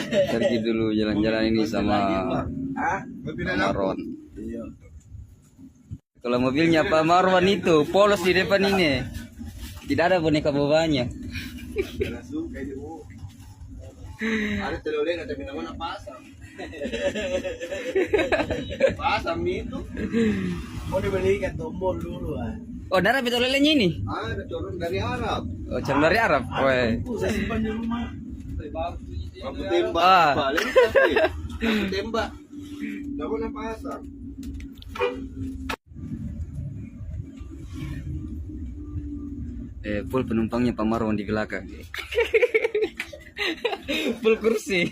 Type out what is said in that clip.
Pergi dulu jalan-jalan ini sama Marwan. Kalau mobilnya Pak Marwan itu polos di depan ini. Tidak ada boneka bobanya. Ada teloleng ada mana pasang. Pasang itu. Mau dibelikan tombol dulu ah. Oh, darah betul lelenya ini? Ada corong dari Arab. Oh, corong dari Arab. Weh. Saya simpan di rumah. Aku tembak. Ah. Balik tapi. Aku tembak. Enggak pernah pasang. Full penumpangnya Pak Marwan di belakang. Full kursi.